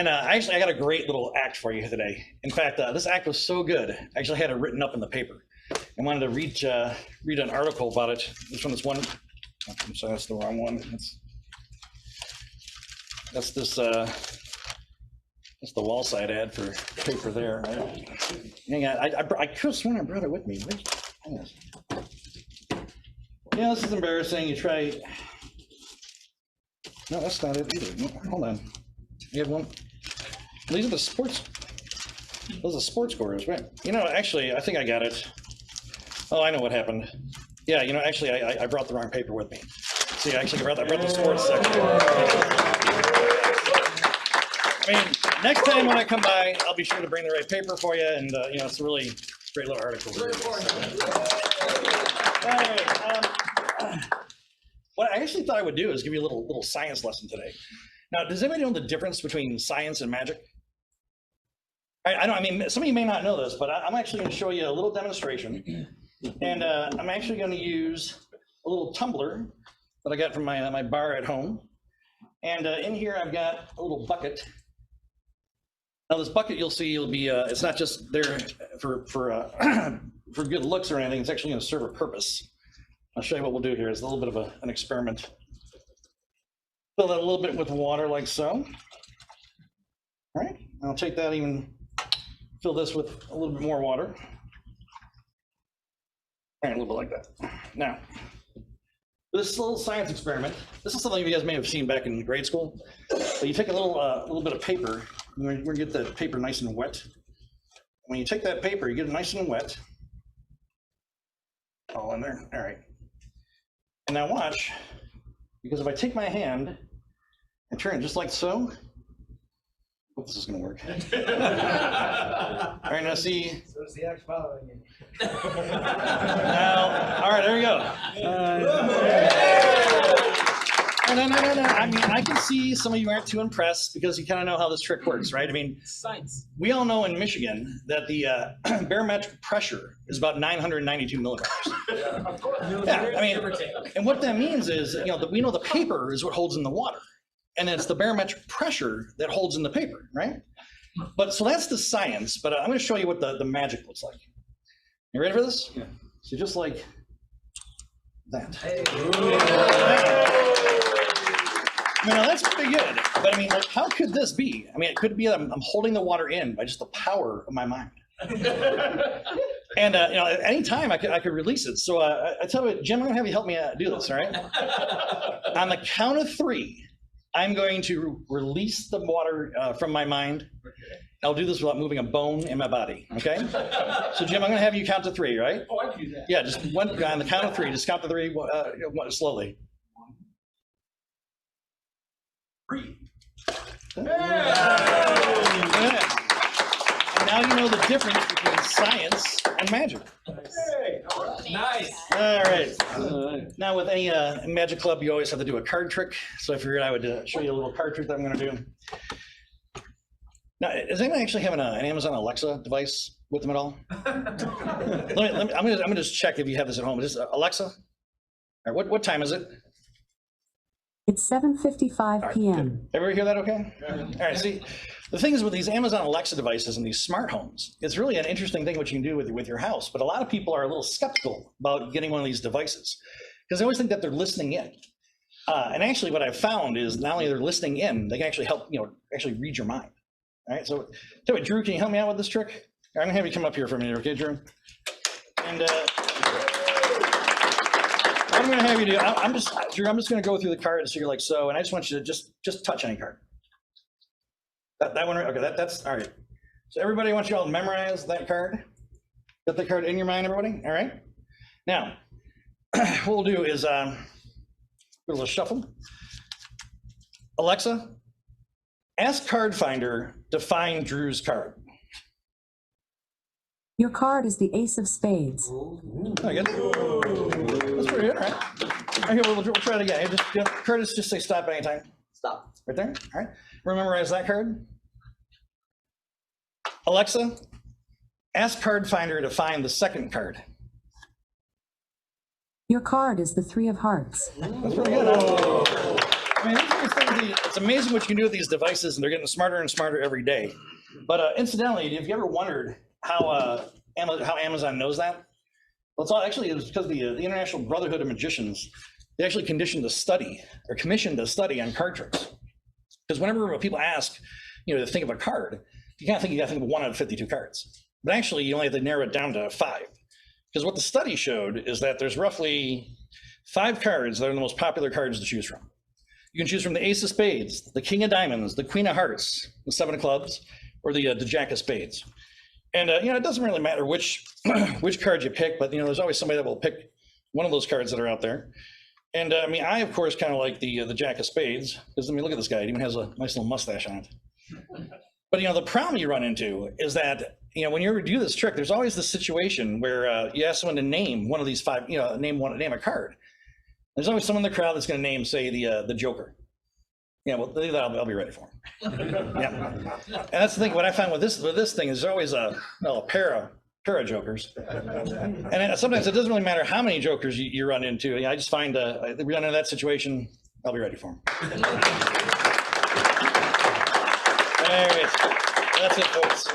And I got a great little act for you today. In fact, this act was so good, I actually had it written up in the paper. I wanted to read an article about it. This one is one. Oh, I'm sorry, that's the wrong one. That's the wall side ad for paper there. Hang on, I could have sworn I brought it with me. Yeah, this is embarrassing. You try. No, that's not it either. No, hold on. You have one. These are the sports. Those are sports scores, right? You know, actually, I think I got it. Oh, I know what happened. Yeah, you know, actually, I brought the wrong paper with me. See, I actually brought the sports section. I mean, next time when I come by, I'll be sure to bring the right paper for you, and you know, it's a really great little article. All right, what I actually thought I would do is give you a little science lesson today. Now, does anybody know the difference between science and magic? I know, I mean, some of you may not know this, but I'm actually going to show you a little demonstration. And I'm actually going to use a little tumbler that I got from my bar at home. And in here, I've got a little bucket. Now, this bucket you'll see will be, it's not just there for good looks or anything. It's actually going to serve a purpose. I'll show you what we'll do here. It's a little bit of an experiment. Fill that a little bit with water like so. All right, I'll take that, even fill this with a little bit more water. All right, a little bit like that. Now, this little science experiment, this is something you guys may have seen back in grade school. But you take a little bit of paper, and we're gonna get the paper nice and wet. When you take that paper, you get it nice and wet. All in there, all right. And now watch, because if I take my hand and turn it just like so, hope this is gonna work. All right, now see. So is the axe following you? Now, all right, there we go. No. I mean, I can see some of you aren't too impressed because you kind of know how this trick works, right? I mean, Science. We all know in Michigan that the barometric pressure is about 992 milligrams. Yeah, of course. Yeah, I mean, and what that means is, you know, we know the paper is what holds in the water, and it's the barometric pressure that holds in the paper, right? But so that's the science, but I'm going to show you what the magic looks like. You ready for this? Yeah. So just like that. Hey. I mean, now that's pretty good, but I mean, like, how could this be? I mean, it could be that I'm holding the water in by just the power of my mind. And you know, at any time I could release it. So I tell you what, Jim, I'm gonna have you help me do this, all right? On the count of 3, I'm going to release the water from my mind. I'll do this without moving a bone in my body, okay? So Jim, I'm gonna have you count to 3, right? Oh, I can do that. Yeah, just on the count of 3, just count to 3 slowly. 3. Yeah. And now you know the difference between science and magic. Hey, all right. Nice. All right. Now with any magic club, you always have to do a card trick. So I figured I would show you a little card trick that I'm going to do. Now, does anyone actually have an Amazon Alexa device with them at all? I'm gonna just check if you have this at home. Is this Alexa? All right, what time is it? It's 7:55 p.m. Good. Everybody hear that okay? Yeah. All right, see, the thing is with these Amazon Alexa devices and these smart homes, it's really an interesting thing what you can do with your house, but a lot of people are a little skeptical about getting one of these devices because they always think that they're listening in. And actually what I've found is not only they're listening in, they can actually help, you know, actually read your mind. All right, so tell me, Drew, can you help me out with this trick? I'm gonna have you come up here for a minute, okay, Drew? And what I'm gonna have you do, Drew, I'm just gonna go through the cards so you're like so, and I just want you to just touch any card. That one, okay, that's all right. So everybody, I want you all to memorize that card. Got the card in your mind, everybody? All right. Now, what we'll do is do a little shuffle. Alexa, ask Card Finder to find Drew's card. Your card is the Ace of Spades. I get it. That's pretty good, all right? All right, here, we'll try it again. Curtis, just say stop anytime. Stop. Right there, all right? Memorize that card. Alexa, ask Card Finder to find the second card. Your card is the 3 of Hearts. That's pretty good. Huh? I mean, these things, it's amazing what you can do with these devices, and they're getting smarter and smarter every day. But incidentally, have you ever wondered how Amazon knows that? Well, it's all actually, it was because the International Brotherhood of Magicians, they actually commissioned a study on card tricks. Because whenever people ask, to think of a card, you gotta think of 1 out of 52 cards. But actually, you only have to narrow it down to 5. Because what the study showed is that there's roughly 5 cards that are the most popular cards to choose from. You can choose from the Ace of Spades, the King of Diamonds, the Queen of Hearts, the 7 of Clubs, or the Jack of Spades. And it doesn't really matter which card you pick, but there's always somebody that will pick one of those cards that are out there. And I of course kind of like the Jack of Spades, because look at this guy, he even has a nice little mustache on it. But the problem you run into is that when you do this trick, there's always this situation where you ask someone to name one of these 5, name a card. There's always someone in the crowd that's going to name, say, the Joker. Yeah, well, I'll be ready for him. Yeah, and that's the thing. What I found with this thing is there's always a pair of jokers, and sometimes it doesn't really matter how many jokers you run into. I just find if we run into that situation, I'll be ready for him. There it is. That's it, folks.